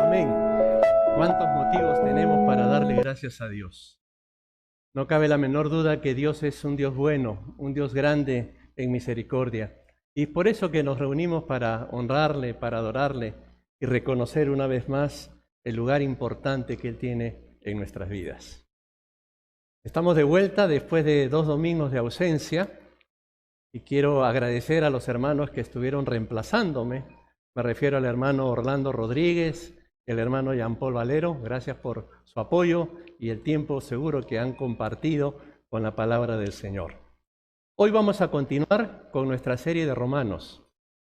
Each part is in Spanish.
Amén. ¿Cuántos motivos tenemos para darle gracias a Dios? No cabe la menor duda que Dios es un Dios bueno, un Dios grande en misericordia. Y por eso que nos reunimos para honrarle, para adorarle y reconocer una vez más el lugar importante que Él tiene en nuestras vidas. Estamos de vuelta después de 2 domingos de ausencia y quiero agradecer a los hermanos que estuvieron reemplazándome. Me refiero al hermano Orlando Rodríguez, el hermano Jean Paul Valero. Gracias por su apoyo y el tiempo seguro que han compartido con la palabra del Señor. Hoy vamos a continuar con nuestra serie de Romanos.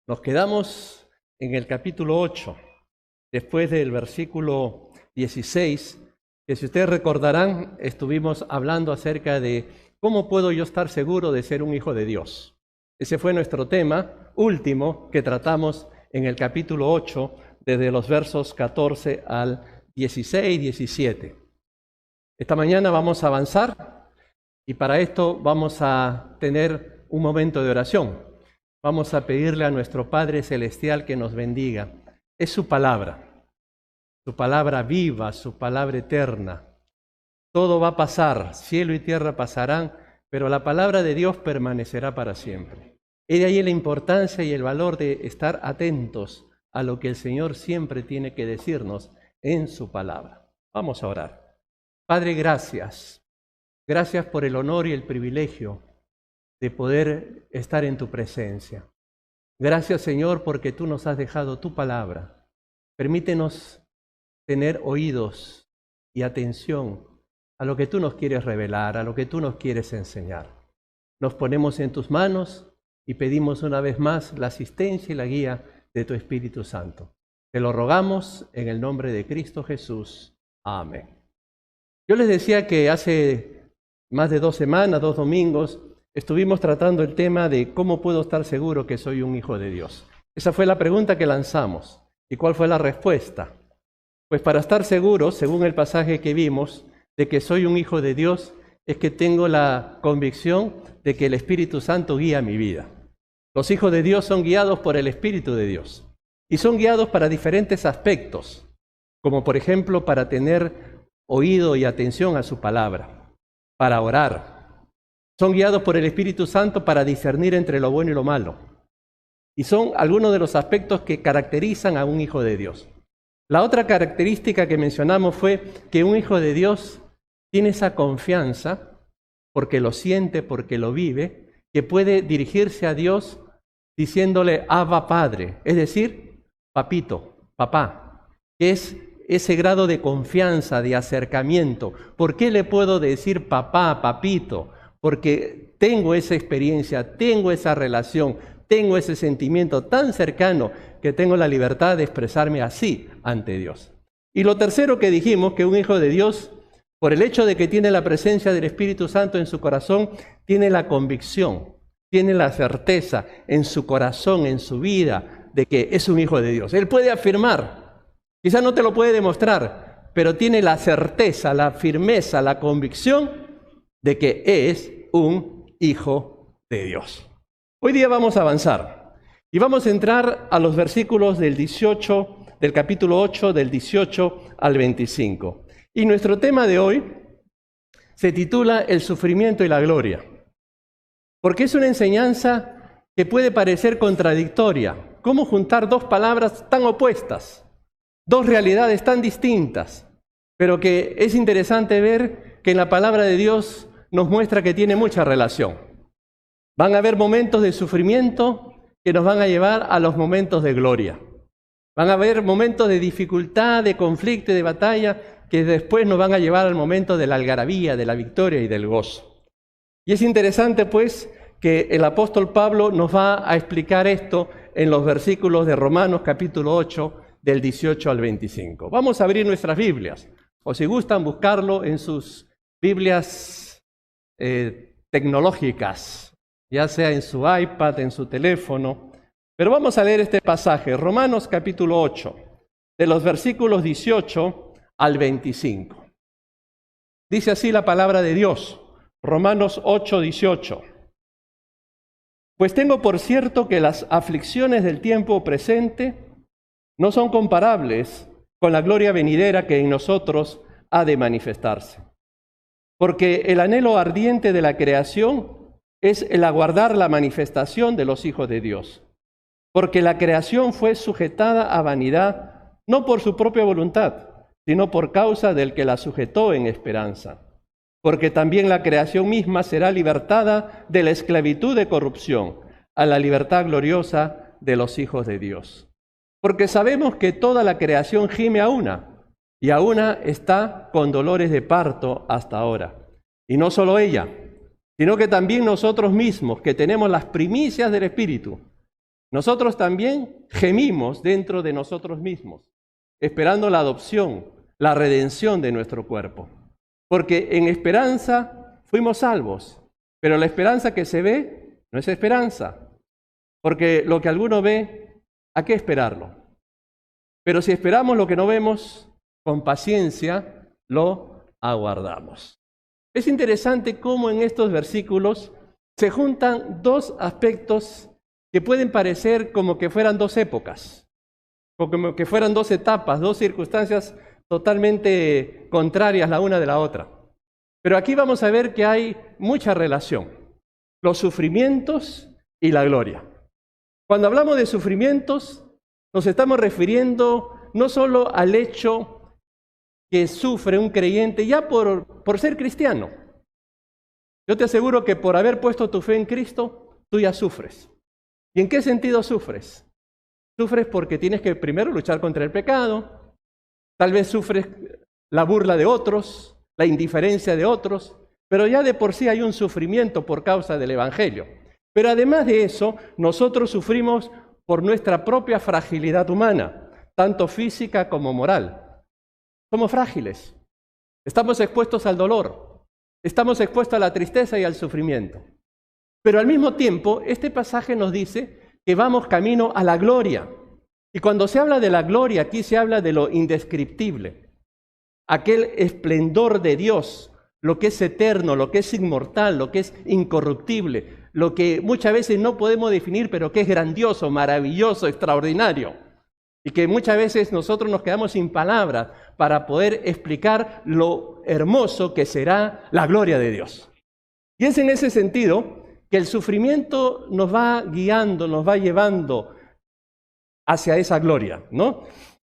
Nos quedamos en el capítulo 8, después del versículo 16, que si ustedes recordarán, estuvimos hablando acerca de cómo puedo yo estar seguro de ser un hijo de Dios. Ese fue nuestro tema último que tratamos en el capítulo 8, desde los versos 14 al 16 y 17. Esta mañana vamos a avanzar y para esto vamos a tener un momento de oración. Vamos a pedirle a nuestro Padre Celestial que nos bendiga. Es su palabra viva, su palabra eterna. Todo va a pasar, cielo y tierra pasarán, pero la palabra de Dios permanecerá para siempre. Y de ahí la importancia y el valor de estar atentos a lo que el Señor siempre tiene que decirnos en su palabra. Vamos a orar. Padre, gracias. Gracias por el honor y el privilegio de poder estar en tu presencia. Gracias, Señor, porque tú nos has dejado tu palabra. Permítenos tener oídos y atención a lo que tú nos quieres revelar, a lo que tú nos quieres enseñar. Nos ponemos en tus manos y pedimos una vez más la asistencia y la guía de tu Espíritu Santo. Te lo rogamos en el nombre de Cristo Jesús. Amén. Yo les decía que hace más de 2 semanas, 2 domingos, estuvimos tratando el tema de cómo puedo estar seguro que soy un hijo de Dios. Esa fue la pregunta que lanzamos. ¿Y cuál fue la respuesta? Pues para estar seguro, según el pasaje que vimos, de que soy un hijo de Dios, es que tengo la convicción de que el Espíritu Santo guía mi vida. Los hijos de Dios son guiados por el Espíritu de Dios y son guiados para diferentes aspectos, como por ejemplo para tener oído y atención a su palabra, para orar. Son guiados por el Espíritu Santo para discernir entre lo bueno y lo malo. Y son algunos de los aspectos que caracterizan a un hijo de Dios. La otra característica que mencionamos fue que un hijo de Dios tiene esa confianza, porque lo siente, porque lo vive, que puede dirigirse a Dios diciéndole Abba Padre, es decir, papito, papá, que es ese grado de confianza, de acercamiento. ¿Por qué le puedo decir papá, papito? Porque tengo esa experiencia, tengo esa relación, tengo ese sentimiento tan cercano que tengo la libertad de expresarme así ante Dios. Y lo tercero que dijimos, que un hijo de Dios, por el hecho de que tiene la presencia del Espíritu Santo en su corazón, tiene la convicción, tiene la certeza en su corazón, en su vida, de que es un hijo de Dios. Él puede afirmar, quizás no te lo puede demostrar, pero tiene la certeza, la firmeza, la convicción de que es un hijo de Dios. Hoy día vamos a avanzar y vamos a entrar a los versículos del capítulo 8, del 18 al 25. Y nuestro tema de hoy se titula El sufrimiento y la gloria, porque es una enseñanza que puede parecer contradictoria. ¿Cómo juntar 2 palabras tan opuestas, 2 realidades tan distintas? Pero que es interesante ver que en la palabra de Dios nos muestra que tiene mucha relación. Van a haber momentos de sufrimiento que nos van a llevar a los momentos de gloria. Van a haber momentos de dificultad, de conflicto y de batalla que después nos van a llevar al momento de la algarabía, de la victoria y del gozo. Y es interesante pues que el apóstol Pablo nos va a explicar esto en los versículos de Romanos capítulo 8 del 18 al 25. Vamos a abrir nuestras Biblias, o si gustan buscarlo en sus Biblias tecnológicas, ya sea en su iPad, en su teléfono. Pero vamos a leer este pasaje, Romanos capítulo 8, de los versículos 18 al 25. Dice así la palabra de Dios, Romanos 8, 18. Pues tengo por cierto que las aflicciones del tiempo presente no son comparables con la gloria venidera que en nosotros ha de manifestarse. Porque el anhelo ardiente de la creación es el aguardar la manifestación de los hijos de Dios. Porque la creación fue sujetada a vanidad, no por su propia voluntad, sino por causa del que la sujetó en esperanza. Porque también la creación misma será libertada de la esclavitud de corrupción a la libertad gloriosa de los hijos de Dios. Porque sabemos que toda la creación gime a una, y a una está con dolores de parto hasta ahora. Y no solo ella, sino que también nosotros mismos, que tenemos las primicias del Espíritu, nosotros también gemimos dentro de nosotros mismos, esperando la adopción, la redención de nuestro cuerpo. Porque en esperanza fuimos salvos, pero la esperanza que se ve no es esperanza. Porque lo que alguno ve, ¿a qué esperarlo? Pero si esperamos lo que no vemos, con paciencia lo aguardamos. Es interesante cómo en estos versículos se juntan dos aspectos que pueden parecer como que fueran dos épocas, o como que fueran dos etapas, dos circunstancias totalmente contrarias la una de la otra. Pero aquí vamos a ver que hay mucha relación, los sufrimientos y la gloria. Cuando hablamos de sufrimientos, nos estamos refiriendo no solo al hecho que sufre un creyente ya por ser cristiano. Yo te aseguro que por haber puesto tu fe en Cristo, tú ya sufres. ¿Y en qué sentido sufres? Sufres porque tienes que primero luchar contra el pecado, tal vez sufres la burla de otros, la indiferencia de otros, pero ya de por sí hay un sufrimiento por causa del Evangelio. Pero además de eso, nosotros sufrimos por nuestra propia fragilidad humana, tanto física como moral. Somos frágiles, estamos expuestos al dolor, estamos expuestos a la tristeza y al sufrimiento. Pero al mismo tiempo, este pasaje nos dice que vamos camino a la gloria. Y cuando se habla de la gloria, aquí se habla de lo indescriptible, aquel esplendor de Dios, lo que es eterno, lo que es inmortal, lo que es incorruptible, lo que muchas veces no podemos definir, pero que es grandioso, maravilloso, extraordinario. Y que muchas veces nosotros nos quedamos sin palabras para poder explicar lo hermoso que será la gloria de Dios. Y es en ese sentido que el sufrimiento nos va guiando, nos va llevando hacia esa gloria, ¿no?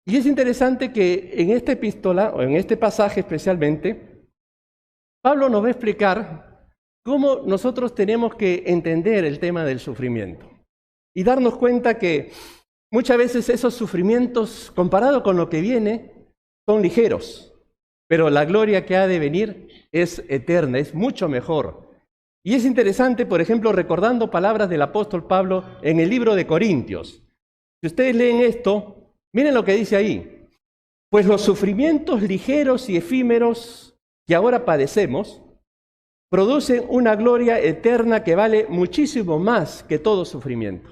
Y es interesante que en esta epístola, o en este pasaje especialmente, Pablo nos va a explicar cómo nosotros tenemos que entender el tema del sufrimiento y darnos cuenta que muchas veces esos sufrimientos, comparado con lo que viene, son ligeros, pero la gloria que ha de venir es eterna, es mucho mejor. Y es interesante, por ejemplo, recordando palabras del apóstol Pablo en el libro de Corintios. Si ustedes leen esto, miren lo que dice ahí. Pues los sufrimientos ligeros y efímeros que ahora padecemos producen una gloria eterna que vale muchísimo más que todo sufrimiento.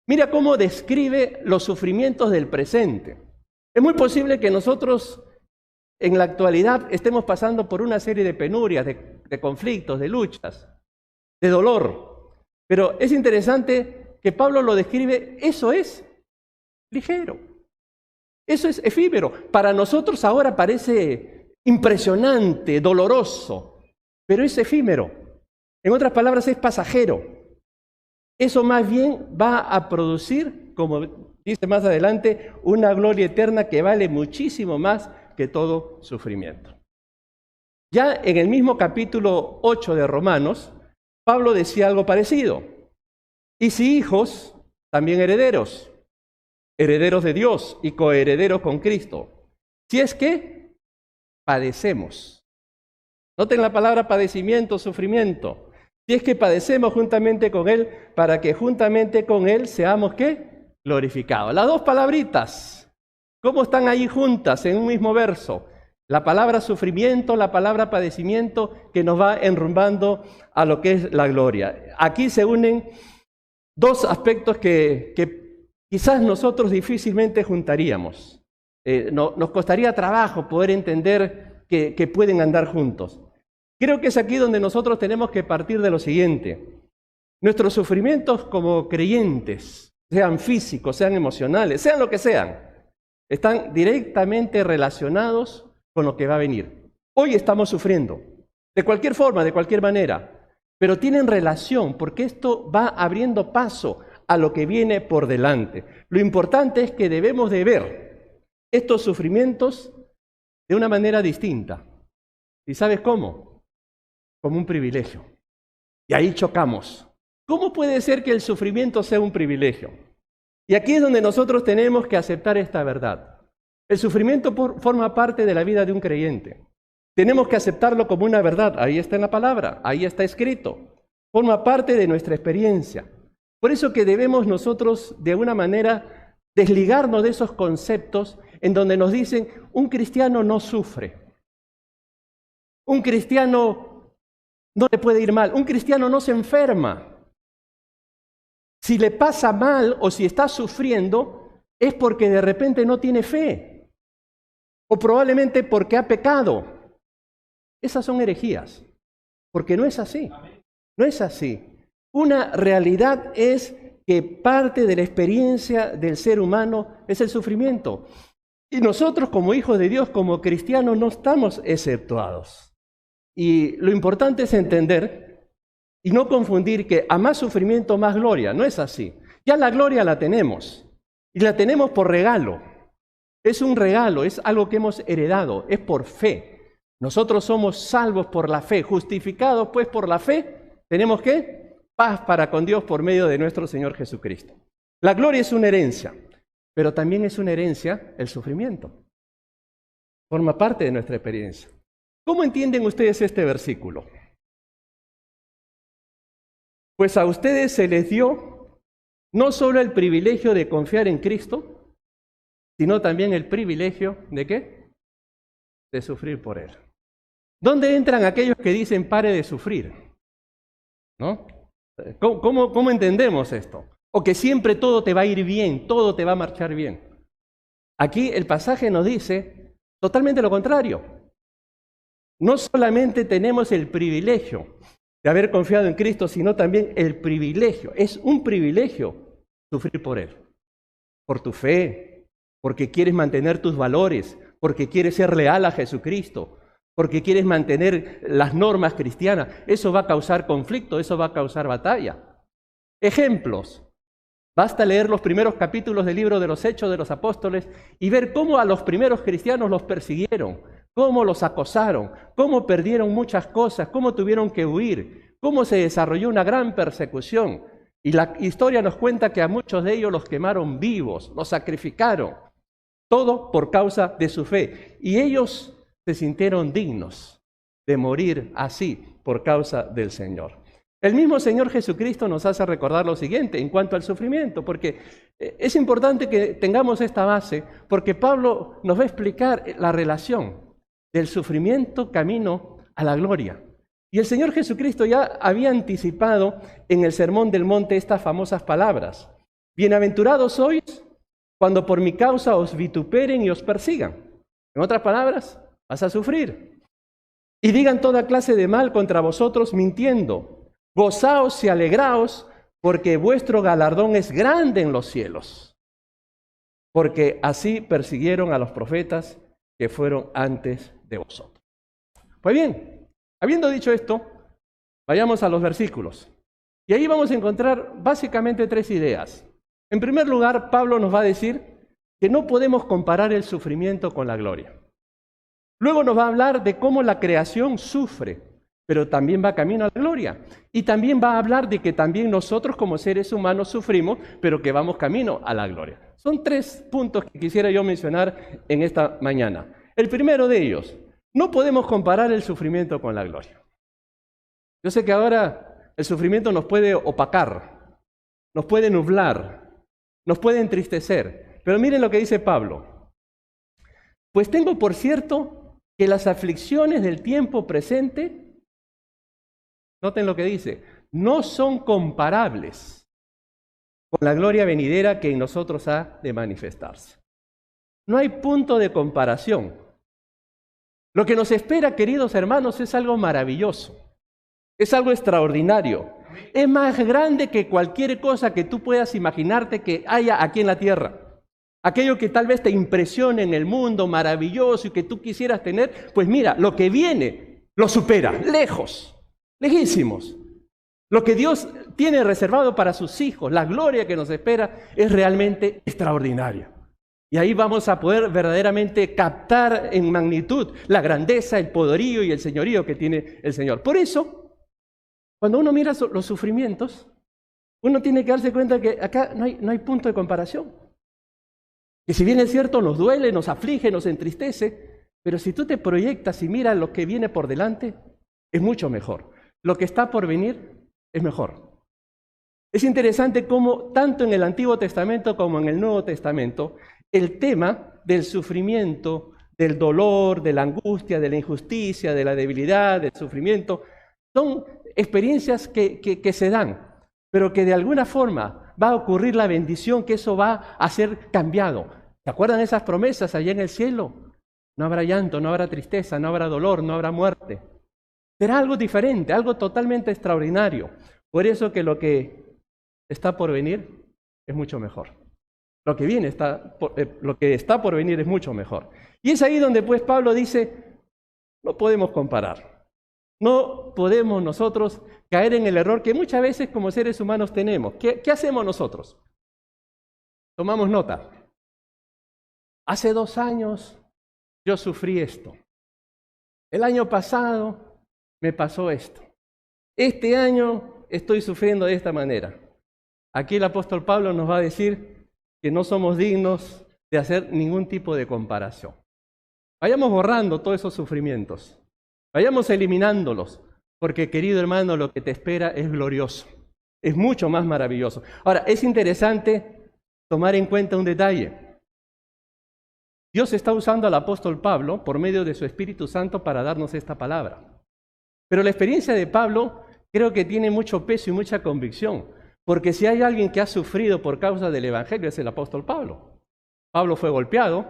Mira cómo describe los sufrimientos del presente. Es muy posible que nosotros en la actualidad estemos pasando por una serie de penurias, de conflictos, de luchas, de dolor. Pero es interesante que Pablo lo describe, eso es ligero, eso es efímero. Para nosotros ahora parece impresionante, doloroso, pero es efímero. En otras palabras, es pasajero. Eso más bien va a producir, como dice más adelante, una gloria eterna que vale muchísimo más que todo sufrimiento. Ya en el mismo capítulo 8 de Romanos, Pablo decía algo parecido. Y si hijos, también herederos, herederos de Dios y coherederos con Cristo. Si es que padecemos. Noten la palabra padecimiento, sufrimiento. Si es que padecemos juntamente con Él, para que juntamente con Él seamos, ¿qué? Glorificados. Las dos palabritas, ¿cómo están ahí juntas en un mismo verso? La palabra sufrimiento, la palabra padecimiento, que nos va enrumbando a lo que es la gloria. Aquí se unen dos aspectos que quizás nosotros difícilmente juntaríamos. Nos costaría trabajo poder entender que pueden andar juntos. Creo que es aquí donde nosotros tenemos que partir de lo siguiente. Nuestros sufrimientos como creyentes, sean físicos, sean emocionales, sean lo que sean, Están directamente relacionados con lo que va a venir. Hoy estamos sufriendo, de cualquier forma, de cualquier manera, pero tienen relación porque esto va abriendo paso a lo que viene por delante. Lo importante es que debemos de ver estos sufrimientos de una manera distinta. ¿Y sabes cómo? Como un privilegio. Y ahí chocamos. ¿Cómo puede ser que el sufrimiento sea un privilegio? Y aquí es donde nosotros tenemos que aceptar esta verdad. El sufrimiento forma parte de la vida de un creyente. Tenemos que aceptarlo como una verdad. Ahí está en la palabra, ahí está escrito. Forma parte de nuestra experiencia. Por eso que debemos nosotros, de alguna manera, desligarnos de esos conceptos en donde nos dicen, un cristiano no sufre. Un cristiano no le puede ir mal. Un cristiano no se enferma. Si le pasa mal o si está sufriendo, es porque de repente no tiene fe. O probablemente porque ha pecado. Esas son herejías. Porque no es así. No es así. Una realidad es que parte de la experiencia del ser humano es el sufrimiento. Y nosotros como hijos de Dios, como cristianos, no estamos exceptuados. Y lo importante es entender y no confundir que a más sufrimiento, más gloria. No es así. Ya la gloria la tenemos. Y la tenemos por regalo. Es un regalo, es algo que hemos heredado, es por fe. Nosotros somos salvos por la fe, justificados pues por la fe. ¿Tenemos qué? Paz para con Dios por medio de nuestro Señor Jesucristo. La gloria es una herencia, pero también es una herencia el sufrimiento. Forma parte de nuestra experiencia. ¿Cómo entienden ustedes este versículo? Pues a ustedes se les dio no solo el privilegio de confiar en Cristo, sino también el privilegio ¿de qué? De sufrir por Él. ¿Dónde entran aquellos que dicen pare de sufrir? ¿No? ¿Cómo entendemos esto? O que siempre todo te va a ir bien, todo te va a marchar bien. Aquí el pasaje nos dice totalmente lo contrario. No solamente tenemos el privilegio de haber confiado en Cristo, sino también el privilegio. Es un privilegio sufrir por Él. Por tu fe, porque quieres mantener tus valores, porque quieres ser leal a Jesucristo, porque quieres mantener las normas cristianas. Eso va a causar conflicto, eso va a causar batalla. Ejemplos. Basta leer los primeros capítulos del libro de los Hechos de los Apóstoles y ver cómo a los primeros cristianos los persiguieron, cómo los acosaron, cómo perdieron muchas cosas, cómo tuvieron que huir, cómo se desarrolló una gran persecución. Y la historia nos cuenta que a muchos de ellos los quemaron vivos, los sacrificaron, todo por causa de su fe. Y ellos se sintieron dignos de morir así por causa del Señor. El mismo Señor Jesucristo nos hace recordar lo siguiente en cuanto al sufrimiento, porque es importante que tengamos esta base, porque Pablo nos va a explicar la relación del sufrimiento camino a la gloria. Y el Señor Jesucristo ya había anticipado en el Sermón del Monte estas famosas palabras. Bienaventurados sois cuando por mi causa os vituperen y os persigan. En otras palabras, vas a sufrir. Y digan toda clase de mal contra vosotros mintiendo. Gozaos y alegraos, porque vuestro galardón es grande en los cielos. Porque así persiguieron a los profetas que fueron antes de vosotros. Pues bien, habiendo dicho esto, vayamos a los versículos. Y ahí vamos a encontrar básicamente tres ideas. En primer lugar, Pablo nos va a decir que no podemos comparar el sufrimiento con la gloria. Luego nos va a hablar de cómo la creación sufre, pero también va camino a la gloria. Y también va a hablar de que también nosotros como seres humanos sufrimos, pero que vamos camino a la gloria. Son tres puntos que quisiera yo mencionar en esta mañana. El primero de ellos, no podemos comparar el sufrimiento con la gloria. Yo sé que ahora el sufrimiento nos puede opacar, nos puede nublar, nos puede entristecer. Pero miren lo que dice Pablo. Pues tengo por cierto que las aflicciones del tiempo presente, noten lo que dice, no son comparables con la gloria venidera que en nosotros ha de manifestarse. No hay punto de comparación. Lo que nos espera, queridos hermanos, es algo maravilloso, es algo extraordinario, es más grande que cualquier cosa que tú puedas imaginarte que haya aquí en la tierra. aquello que tal vez te impresione en el mundo, maravilloso y que tú quisieras tener, pues mira, lo que viene lo supera, lejos, lejísimos. Lo que Dios tiene reservado para sus hijos, la gloria que nos espera, es realmente extraordinaria. Y ahí vamos a poder verdaderamente captar en magnitud la grandeza, el poderío y el señorío que tiene el Señor. Por eso, cuando uno mira los sufrimientos, uno tiene que darse cuenta que acá no hay punto de comparación. Que si bien es cierto, nos duele, nos aflige, nos entristece, pero si tú te proyectas y miras lo que viene por delante, es mucho mejor. Lo que está por venir es mejor. Es interesante cómo tanto en el Antiguo Testamento como en el Nuevo Testamento, el tema del sufrimiento, del dolor, de la angustia, de la injusticia, de la debilidad, del sufrimiento, son experiencias que se dan, pero que de alguna forma va a ocurrir la bendición, que eso va a ser cambiado. ¿Se acuerdan esas promesas allá en el cielo? No habrá llanto, no habrá tristeza, no habrá dolor, no habrá muerte. Será algo diferente, algo totalmente extraordinario. Por eso que lo que está por venir es mucho mejor. Lo que está por venir es mucho mejor. Y es ahí donde pues Pablo dice, no podemos comparar. No podemos nosotros caer en el error que muchas veces como seres humanos tenemos. ¿Qué hacemos nosotros? Tomamos nota. Hace 2 años yo sufrí esto. El año pasado me pasó esto. Este año estoy sufriendo de esta manera. Aquí el apóstol Pablo nos va a decir que no somos dignos de hacer ningún tipo de comparación. Vayamos borrando todos esos sufrimientos. Vayamos eliminándolos, porque querido hermano, lo que te espera es glorioso. Es mucho más maravilloso. Ahora, es interesante tomar en cuenta un detalle. Dios está usando al apóstol Pablo por medio de su Espíritu Santo para darnos esta palabra. Pero la experiencia de Pablo creo que tiene mucho peso y mucha convicción, porque si hay alguien que ha sufrido por causa del Evangelio es el apóstol Pablo. Pablo fue golpeado,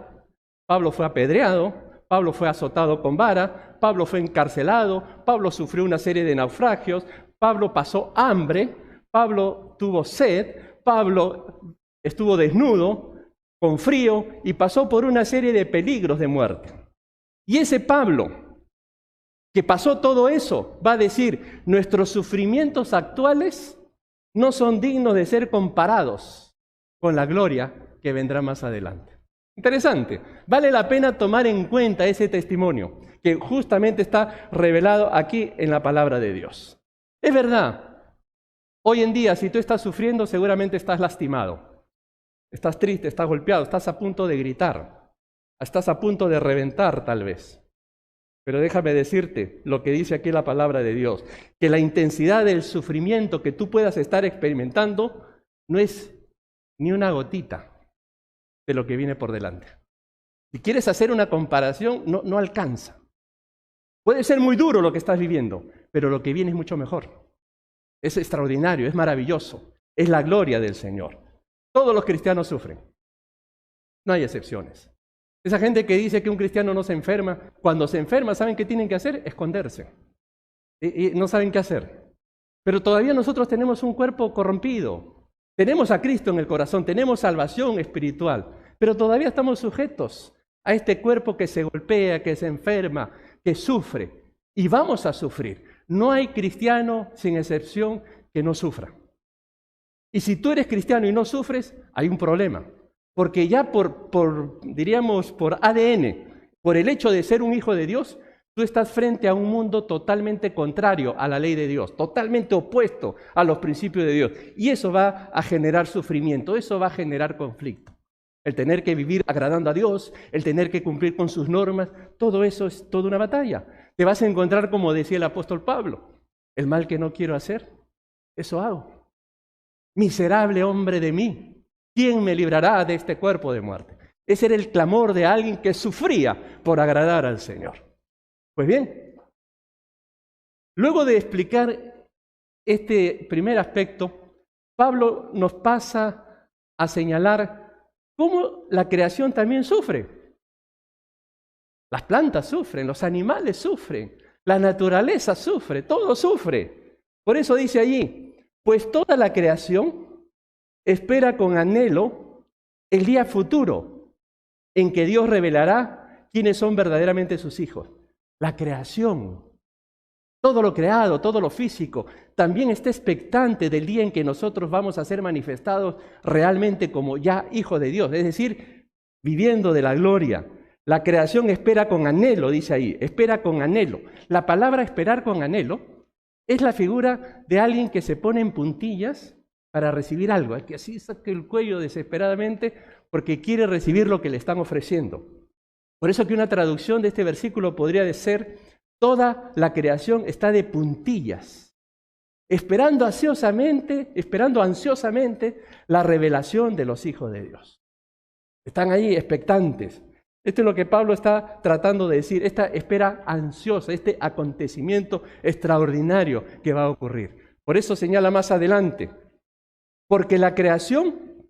Pablo fue apedreado, Pablo fue azotado con vara, Pablo fue encarcelado, Pablo sufrió una serie de naufragios, Pablo pasó hambre, Pablo tuvo sed, Pablo estuvo desnudo, con frío y pasó por una serie de peligros de muerte. Y ese Pablo que pasó todo eso va a decir, nuestros sufrimientos actuales no son dignos de ser comparados con la gloria que vendrá más adelante. Interesante. Vale la pena tomar en cuenta ese testimonio que justamente está revelado aquí en la palabra de Dios. Es verdad, hoy en día si tú estás sufriendo seguramente estás lastimado. Estás triste, estás golpeado, estás a punto de gritar, estás a punto de reventar tal vez. Pero déjame decirte lo que dice aquí la palabra de Dios, que la intensidad del sufrimiento que tú puedas estar experimentando no es ni una gotita de lo que viene por delante. Si quieres hacer una comparación, no alcanza. Puede ser muy duro lo que estás viviendo, pero lo que viene es mucho mejor. Es extraordinario, es maravilloso, es la gloria del Señor. Todos los cristianos sufren. No hay excepciones. Esa gente que dice que un cristiano no se enferma, cuando se enferma, ¿saben qué tienen que hacer? Esconderse. Y no saben qué hacer. Pero todavía nosotros tenemos un cuerpo corrompido. Tenemos a Cristo en el corazón, tenemos salvación espiritual, pero todavía estamos sujetos a este cuerpo que se golpea, que se enferma, que sufre. Y vamos a sufrir. No hay cristiano, sin excepción, que no sufra. Y si tú eres cristiano y no sufres, hay un problema. Porque ya diríamos, por ADN, por el hecho de ser un hijo de Dios, tú estás frente a un mundo totalmente contrario a la ley de Dios, totalmente opuesto a los principios de Dios. Y eso va a generar sufrimiento, eso va a generar conflicto. El tener que vivir agradando a Dios, el tener que cumplir con sus normas, todo eso es toda una batalla. Te vas a encontrar, como decía el apóstol Pablo, el mal que no quiero hacer, eso hago. Miserable hombre de mí, ¿quién me librará de este cuerpo de muerte? Ese era el clamor de alguien que sufría por agradar al Señor. Pues bien, luego de explicar este primer aspecto, Pablo nos pasa a señalar cómo la creación también sufre. Las plantas sufren, los animales sufren, la naturaleza sufre, todo sufre. Por eso dice allí, pues toda la creación espera con anhelo el día futuro en que Dios revelará quiénes son verdaderamente sus hijos. La creación, todo lo creado, todo lo físico, también está expectante del día en que nosotros vamos a ser manifestados realmente como ya hijos de Dios, es decir, viviendo de la gloria. La creación espera con anhelo, dice ahí, espera con anhelo. La palabra esperar con anhelo es la figura de alguien que se pone en puntillas para recibir algo, que así saca el cuello desesperadamente porque quiere recibir lo que le están ofreciendo. Por eso que una traducción de este versículo podría ser: toda la creación está de puntillas, esperando ansiosamente la revelación de los hijos de Dios. Están ahí expectantes. Esto es lo que Pablo está tratando de decir, esta espera ansiosa, este acontecimiento extraordinario que va a ocurrir. Por eso señala más adelante: porque la creación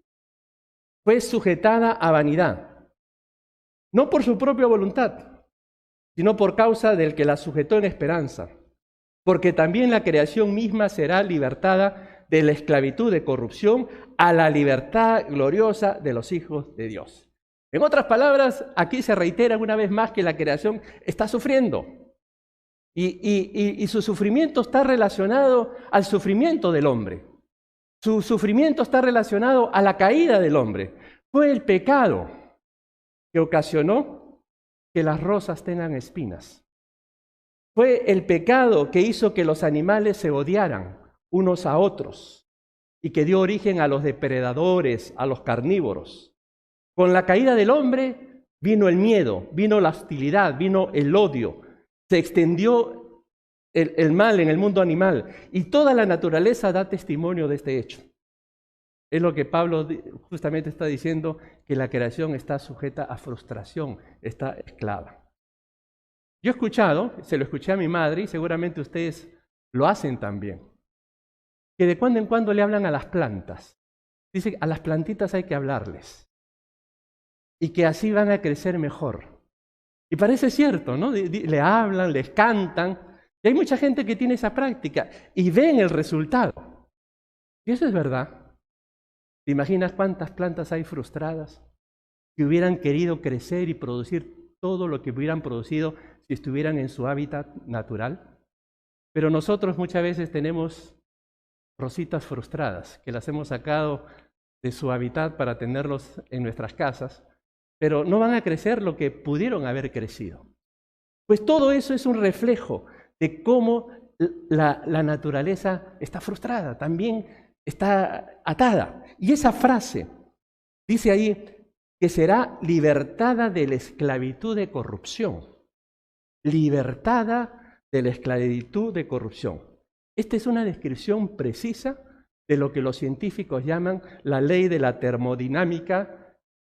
fue sujetada a vanidad, no por su propia voluntad, sino por causa del que la sujetó en esperanza, porque también la creación misma será libertada de la esclavitud de corrupción a la libertad gloriosa de los hijos de Dios. En otras palabras, aquí se reitera una vez más que la creación está sufriendo y su sufrimiento está relacionado al sufrimiento del hombre. Su sufrimiento está relacionado a la caída del hombre. Fue el pecado que ocasionó que las rosas tengan espinas. Fue el pecado que hizo que los animales se odiaran unos a otros y que dio origen a los depredadores, a los carnívoros. Con la caída del hombre vino el miedo, vino la hostilidad, vino el odio. Se extendió el mal en el mundo animal y toda la naturaleza da testimonio de este hecho. Es lo que Pablo justamente está diciendo, que la creación está sujeta a frustración, está esclava. Yo he escuchado, se lo escuché a mi madre y seguramente ustedes lo hacen también, que de cuando en cuando le hablan a las plantas. Dice, a las plantitas hay que hablarles y que así van a crecer mejor. Y parece cierto, ¿no? Le hablan, les cantan, y hay mucha gente que tiene esa práctica y ven el resultado. Y eso es verdad. ¿Te imaginas cuántas plantas hay frustradas que hubieran querido crecer y producir todo lo que hubieran producido si estuvieran en su hábitat natural? Pero nosotros muchas veces tenemos rositas frustradas que las hemos sacado de su hábitat para tenerlos en nuestras casas, pero no van a crecer lo que pudieron haber crecido. Pues todo eso es un reflejo de cómo la naturaleza está frustrada, también está atada. Y esa frase dice ahí que será libertada de la esclavitud de corrupción. Libertada de la esclavitud de corrupción. Esta es una descripción precisa de lo que los científicos llaman la ley de la termodinámica,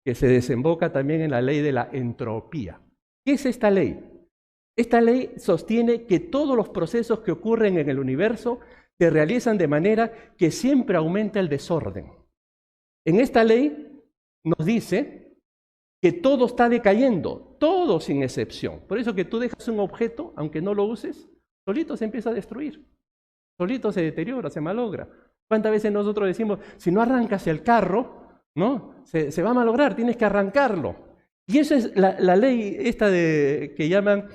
que se desemboca también en la ley de la entropía. ¿Qué es esta ley? Esta ley sostiene que todos los procesos que ocurren en el universo se realizan de manera que siempre aumenta el desorden. En esta ley nos dice que todo está decayendo, todo sin excepción. Por eso que tú dejas un objeto, aunque no lo uses, solito se empieza a destruir, solito se deteriora, se malogra. ¿Cuántas veces nosotros decimos, si no arrancas el carro, ¿no? Se va a malograr, tienes que arrancarlo? Y esa es la ley esta que llaman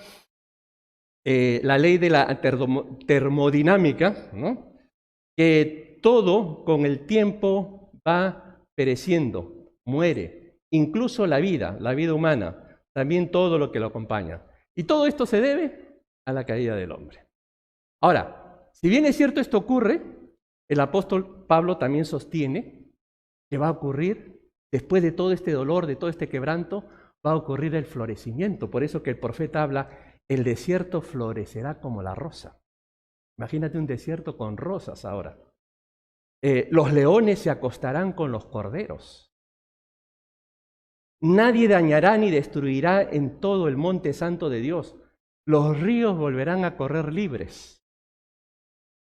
la ley de la termodinámica, ¿no? Que todo con el tiempo va pereciendo, muere, incluso la vida humana, también todo lo que lo acompaña. Y todo esto se debe a la caída del hombre. Ahora, si bien es cierto esto ocurre, el apóstol Pablo también sostiene que va a ocurrir, después de todo este dolor, de todo este quebranto, va a ocurrir el florecimiento. Por eso que el profeta habla, el desierto florecerá como la rosa. Imagínate un desierto con rosas ahora. Los leones se acostarán con los corderos. Nadie dañará ni destruirá en todo el monte santo de Dios. Los ríos volverán a correr libres,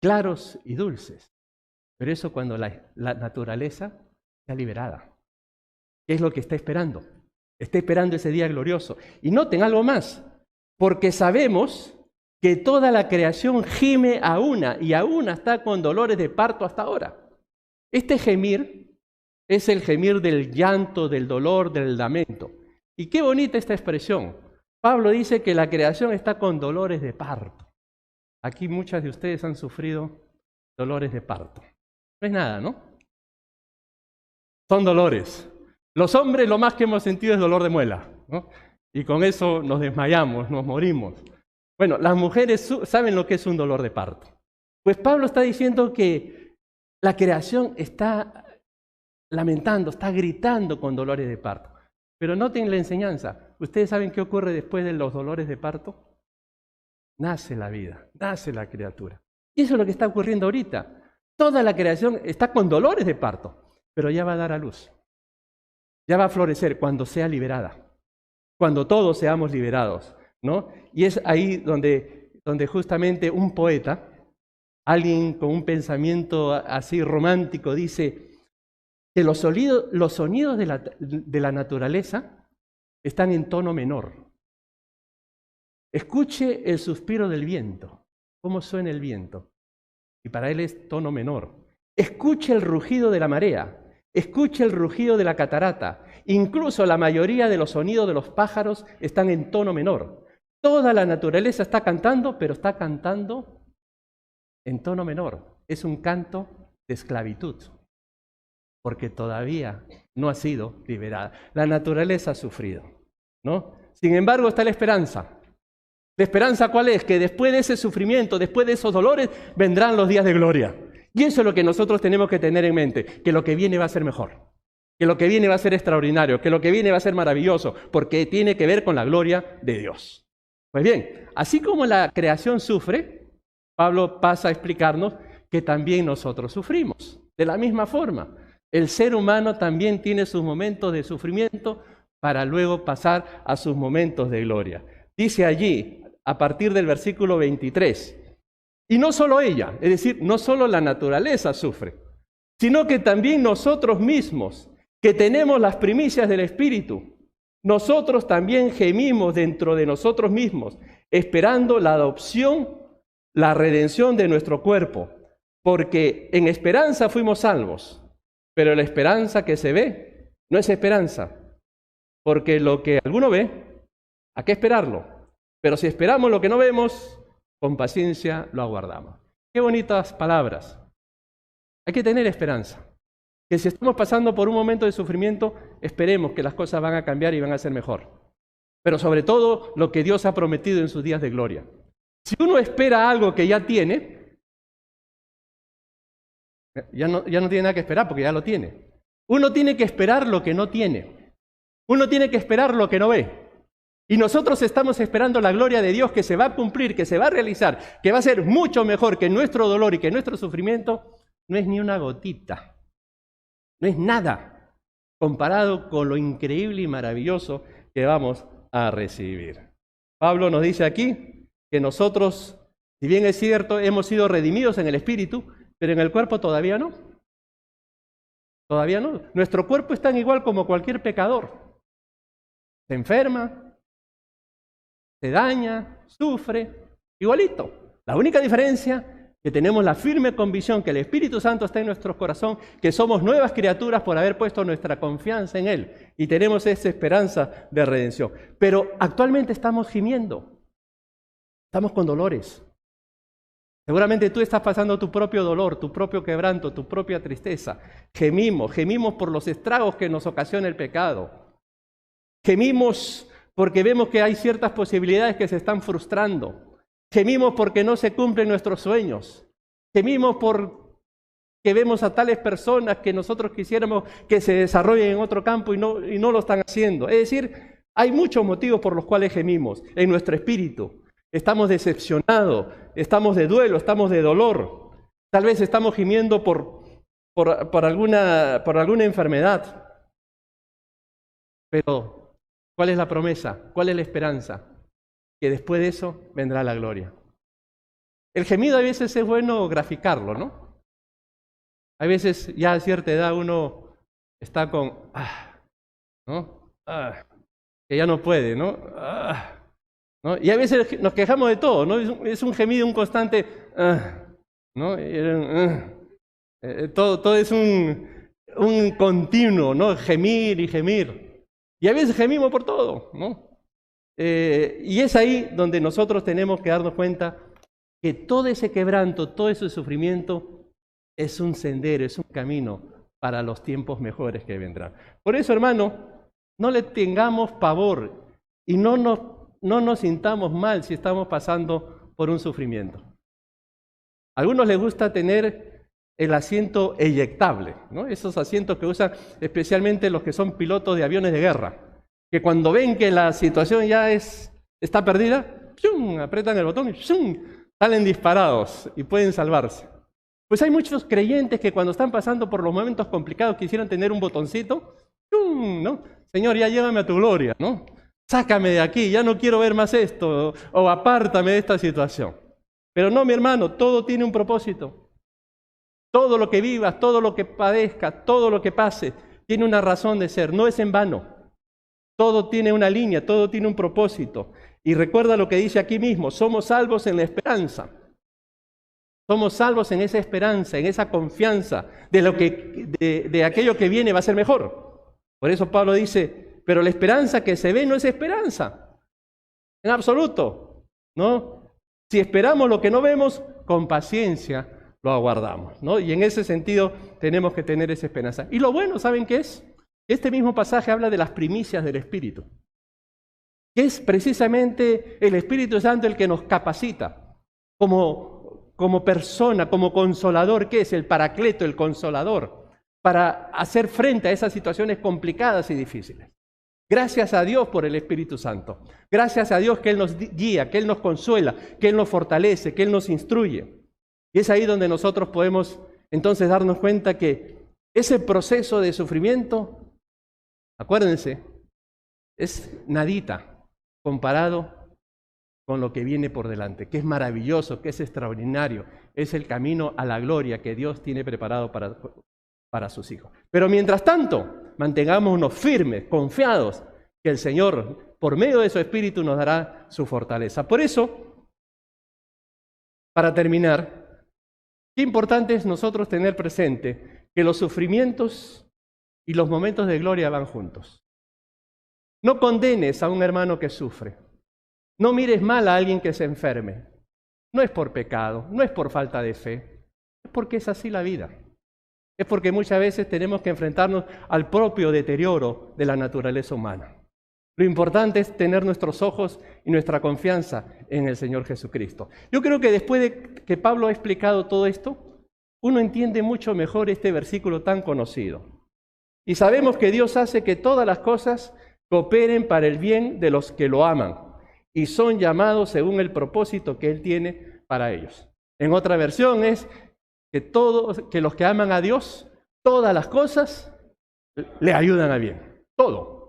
claros y dulces. Pero eso cuando la naturaleza sea liberada. ¿Qué es lo que está esperando? Está esperando ese día glorioso. Y noten algo más, porque sabemos que toda la creación gime a una y a una está con dolores de parto hasta ahora. Este gemir Es el gemir del llanto, del dolor, del lamento. Y qué bonita esta expresión. Pablo dice que la creación está con dolores de parto. Aquí muchas de ustedes han sufrido dolores de parto. No es nada, ¿no? Son dolores. Los hombres lo más que hemos sentido es dolor de muela, ¿no? Y con eso nos desmayamos, nos morimos. Bueno, las mujeres saben lo que es un dolor de parto. Pues Pablo está diciendo que la creación está lamentando, está gritando con dolores de parto. Pero noten la enseñanza. ¿Ustedes saben qué ocurre después de los dolores de parto? Nace la vida, nace la criatura. Y eso es lo que está ocurriendo ahorita. Toda la creación está con dolores de parto, pero ya va a dar a luz. Ya va a florecer cuando sea liberada. Cuando todos seamos liberados, ¿no? Y es ahí donde justamente un poeta, alguien con un pensamiento así romántico, dice que los sonidos de la naturaleza están en tono menor. Escuche el suspiro del viento, cómo suena el viento. Y para él es tono menor. Escuche el rugido de la marea, escuche el rugido de la catarata. Incluso la mayoría de los sonidos de los pájaros están en tono menor. Toda la naturaleza está cantando, pero está cantando en tono menor. Es un canto de esclavitud, porque todavía no ha sido liberada. La naturaleza ha sufrido, ¿no? Sin embargo, está la esperanza. ¿La esperanza cuál es? Que después de ese sufrimiento, después de esos dolores, vendrán los días de gloria. Y eso es lo que nosotros tenemos que tener en mente, que lo que viene va a ser mejor, que lo que viene va a ser extraordinario, que lo que viene va a ser maravilloso, porque tiene que ver con la gloria de Dios. Pues bien, así como la creación sufre, Pablo pasa a explicarnos que también nosotros sufrimos. De la misma forma, el ser humano también tiene sus momentos de sufrimiento para luego pasar a sus momentos de gloria. Dice allí, a partir del versículo 23, y no solo ella, es decir, no solo la naturaleza sufre, sino que también nosotros mismos, que tenemos las primicias del Espíritu, nosotros también gemimos dentro de nosotros mismos, esperando la adopción, la redención de nuestro cuerpo, porque en esperanza fuimos salvos, pero la esperanza que se ve no es esperanza, porque lo que alguno ve, hay que esperarlo, pero si esperamos lo que no vemos, con paciencia lo aguardamos. Qué bonitas palabras. Hay que tener esperanza. Que si estamos pasando por un momento de sufrimiento, esperemos que las cosas van a cambiar y van a ser mejor. Pero sobre todo, lo que Dios ha prometido en sus días de gloria. Si uno espera algo que ya tiene, ya no tiene nada que esperar porque ya lo tiene. Uno tiene que esperar lo que no tiene. Uno tiene que esperar lo que no ve. Y nosotros estamos esperando la gloria de Dios que se va a cumplir, que se va a realizar, que va a ser mucho mejor que nuestro dolor y que nuestro sufrimiento. No es ni una gotita, no es nada comparado con lo increíble y maravilloso que vamos a recibir. Pablo nos dice aquí que nosotros, si bien es cierto, hemos sido redimidos en el Espíritu, pero en el cuerpo todavía no. Todavía no. Nuestro cuerpo es tan igual como cualquier pecador. Se enferma, se daña, sufre, igualito. La única diferencia que tenemos la firme convicción que el Espíritu Santo está en nuestro corazón, que somos nuevas criaturas por haber puesto nuestra confianza en Él y tenemos esa esperanza de redención. Pero actualmente estamos gimiendo, estamos con dolores. Seguramente tú estás pasando tu propio dolor, tu propio quebranto, tu propia tristeza. Gemimos por los estragos que nos ocasiona el pecado. Gemimos porque vemos que hay ciertas posibilidades que se están frustrando. Gemimos porque no se cumplen nuestros sueños. Gemimos porque vemos a tales personas que nosotros quisiéramos que se desarrollen en otro campo y no lo están haciendo. Es decir, hay muchos motivos por los cuales gemimos en nuestro espíritu. Estamos decepcionados, estamos de duelo, estamos de dolor. Tal vez estamos gimiendo por alguna enfermedad. Pero, ¿cuál es la promesa? ¿Cuál es la esperanza? Que después de eso vendrá la gloria. El gemido a veces es bueno graficarlo, ¿no? A veces ya a cierta edad uno está con, ¿no? Que ya no puede, ¿no? ¿No? Y a veces nos quejamos de todo, ¿no? Es un gemido, un constante, ¿no? Todo es un continuo, ¿no? Gemir y gemir. Y a veces gemimos por todo, ¿no? Y es ahí donde nosotros tenemos que darnos cuenta que todo ese quebranto, todo ese sufrimiento es un sendero, es un camino para los tiempos mejores que vendrán. Por eso, hermano, no le tengamos pavor y no nos sintamos mal si estamos pasando por un sufrimiento. A algunos les gusta tener el asiento eyectable, ¿no? Esos asientos que usan especialmente los que son pilotos de aviones de guerra, que cuando ven que la situación ya está perdida, ¡pum!, apretan el botón y ¡pum!, salen disparados y pueden salvarse. Pues hay muchos creyentes que cuando están pasando por los momentos complicados quisieran tener un botoncito, ¡pum!, ¿no? Señor, ya llévame a tu gloria, ¿no? Sácame de aquí, ya no quiero ver más esto, o apártame de esta situación. Pero no, mi hermano, todo tiene un propósito. Todo lo que vivas, todo lo que padezcas, todo lo que pase, tiene una razón de ser, no es en vano. Todo tiene una línea, todo tiene un propósito. Y recuerda lo que dice aquí mismo, somos salvos en la esperanza. Somos salvos en esa esperanza, en esa confianza de aquello que viene va a ser mejor. Por eso Pablo dice, pero la esperanza que se ve no es esperanza, en absoluto, ¿no? Si esperamos lo que no vemos, con paciencia lo aguardamos, ¿no? Y en ese sentido tenemos que tener esa esperanza. Y lo bueno, ¿saben qué es? Este mismo pasaje habla de las primicias del Espíritu, que es precisamente el Espíritu Santo el que nos capacita como persona, como consolador, que es el Paracleto, el consolador, para hacer frente a esas situaciones complicadas y difíciles. Gracias a Dios por el Espíritu Santo. Gracias a Dios que Él nos guía, que Él nos consuela, que Él nos fortalece, que Él nos instruye. Y es ahí donde nosotros podemos entonces darnos cuenta que ese proceso de sufrimiento, acuérdense, es nadita comparado con lo que viene por delante, que es maravilloso, que es extraordinario, es el camino a la gloria que Dios tiene preparado para sus hijos. Pero mientras tanto, mantengámonos firmes, confiados, que el Señor, por medio de su Espíritu, nos dará su fortaleza. Por eso, para terminar, qué importante es nosotros tener presente que los sufrimientos y los momentos de gloria van juntos. No condenes a un hermano que sufre. No mires mal a alguien que se enferme. No es por pecado, no es por falta de fe, es porque es así la vida. Es porque muchas veces tenemos que enfrentarnos al propio deterioro de la naturaleza humana. Lo importante es tener nuestros ojos y nuestra confianza en el Señor Jesucristo. Yo creo que después de que Pablo ha explicado todo esto, uno entiende mucho mejor este versículo tan conocido. Y sabemos que Dios hace que todas las cosas cooperen para el bien de los que lo aman y son llamados según el propósito que Él tiene para ellos. En otra versión es que los que aman a Dios, todas las cosas le ayudan a bien. Todo.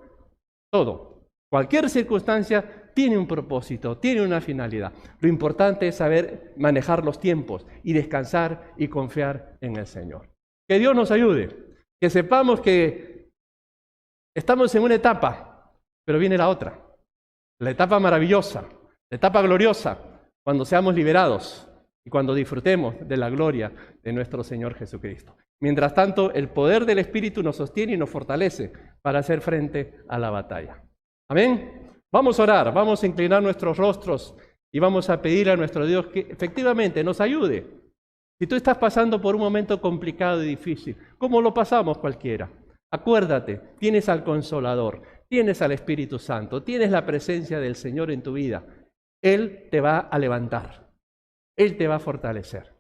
Cualquier circunstancia tiene un propósito, tiene una finalidad. Lo importante es saber manejar los tiempos y descansar y confiar en el Señor. Que Dios nos ayude, que sepamos que estamos en una etapa, pero viene la otra. La etapa maravillosa, la etapa gloriosa, cuando seamos liberados y cuando disfrutemos de la gloria de nuestro Señor Jesucristo. Mientras tanto, el poder del Espíritu nos sostiene y nos fortalece para hacer frente a la batalla. Amén. Vamos a orar, vamos a inclinar nuestros rostros y vamos a pedir a nuestro Dios que efectivamente nos ayude. Si tú estás pasando por un momento complicado y difícil, ¿cómo lo pasamos cualquiera? Acuérdate, tienes al Consolador, tienes al Espíritu Santo, tienes la presencia del Señor en tu vida. Él te va a levantar, Él te va a fortalecer.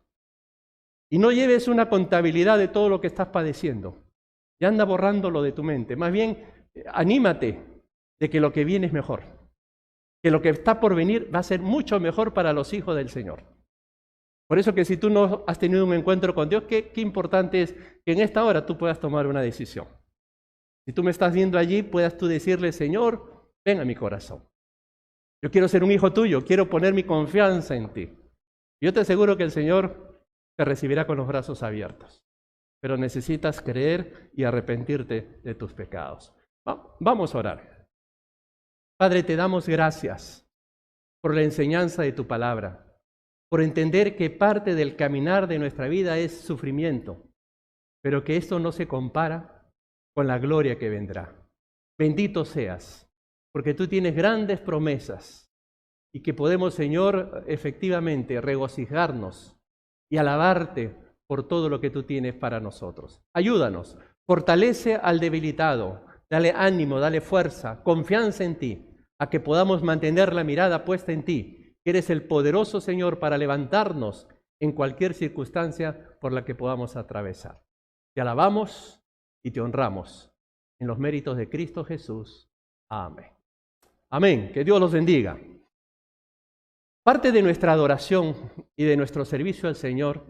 Y no lleves una contabilidad de todo lo que estás padeciendo. Y anda borrándolo de tu mente. Más bien, anímate de que lo que viene es mejor. Que lo que está por venir va a ser mucho mejor para los hijos del Señor. Por eso que si tú no has tenido un encuentro con Dios, qué importante es que en esta hora tú puedas tomar una decisión. Si tú me estás viendo allí, puedas tú decirle, Señor, ven a mi corazón. Yo quiero ser un hijo tuyo, quiero poner mi confianza en ti. Yo te aseguro que el Señor te recibirá con los brazos abiertos. Pero necesitas creer y arrepentirte de tus pecados. Vamos a orar. Padre, te damos gracias por la enseñanza de tu palabra, por entender que parte del caminar de nuestra vida es sufrimiento, pero que esto no se compara con la gloria que vendrá. Bendito seas, porque tú tienes grandes promesas y que podemos, Señor, efectivamente regocijarnos y alabarte por todo lo que tú tienes para nosotros. Ayúdanos, fortalece al debilitado, dale ánimo, dale fuerza, confianza en ti, a que podamos mantener la mirada puesta en ti, que eres el poderoso Señor para levantarnos en cualquier circunstancia por la que podamos atravesar. Te alabamos y te honramos en los méritos de Cristo Jesús. Amén. Amén. Que Dios los bendiga. Parte de nuestra adoración y de nuestro servicio al Señor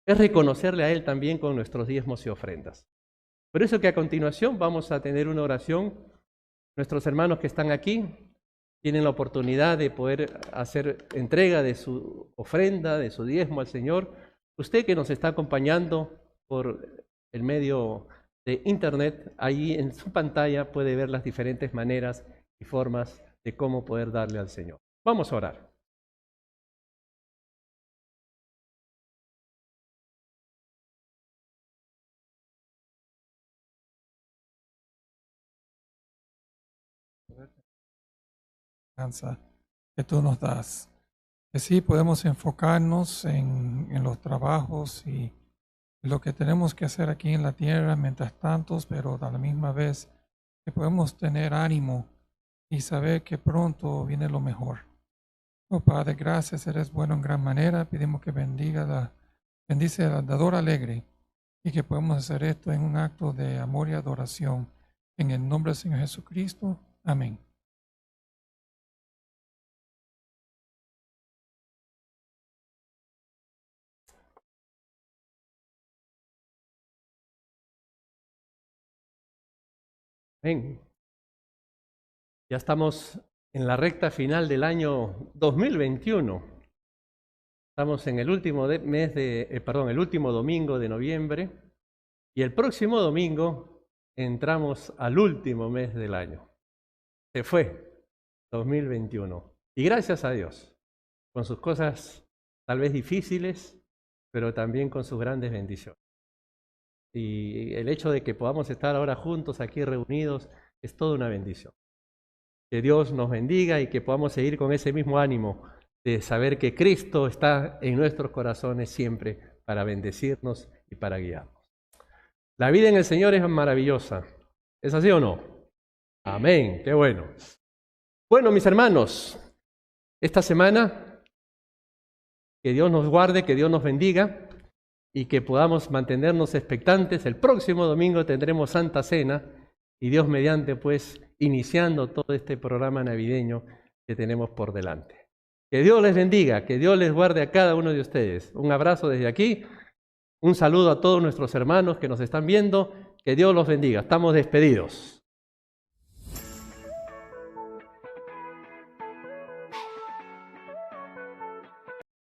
es reconocerle a Él también con nuestros diezmos y ofrendas. Por eso que a continuación vamos a tener una oración. Nuestros hermanos que están aquí tienen la oportunidad de poder hacer entrega de su ofrenda, de su diezmo al Señor. Usted que nos está acompañando por el medio de internet, ahí en su pantalla puede ver las diferentes maneras y formas de cómo poder darle al Señor. Vamos a orar. Que tú nos das. Que sí podemos enfocarnos en los trabajos y lo que tenemos que hacer aquí en la tierra mientras tanto, pero a la misma vez que podemos tener ánimo y saber que pronto viene lo mejor. Oh Padre, gracias, eres bueno en gran manera. Pedimos que bendice al dador alegre y que podamos hacer esto en un acto de amor y adoración. En el nombre del Señor Jesucristo. Amén. Amén. Ya estamos en la recta final del año 2021. Estamos en el último el último domingo de noviembre y el próximo domingo entramos al último mes del año. Se fue 2021. Y gracias a Dios, con sus cosas tal vez difíciles, pero también con sus grandes bendiciones. Y el hecho de que podamos estar ahora juntos aquí reunidos es toda una bendición. Que Dios nos bendiga y que podamos seguir con ese mismo ánimo de saber que Cristo está en nuestros corazones siempre para bendecirnos y para guiarnos. La vida en el Señor es maravillosa. ¿Es así o no? Amén. Qué bueno. Bueno, mis hermanos, esta semana que Dios nos guarde, que Dios nos bendiga y que podamos mantenernos expectantes. El próximo domingo tendremos Santa Cena y Dios mediante, pues, iniciando todo este programa navideño que tenemos por delante. Que Dios les bendiga, que Dios les guarde a cada uno de ustedes. Un abrazo desde aquí, un saludo a todos nuestros hermanos que nos están viendo. Que Dios los bendiga. Estamos despedidos.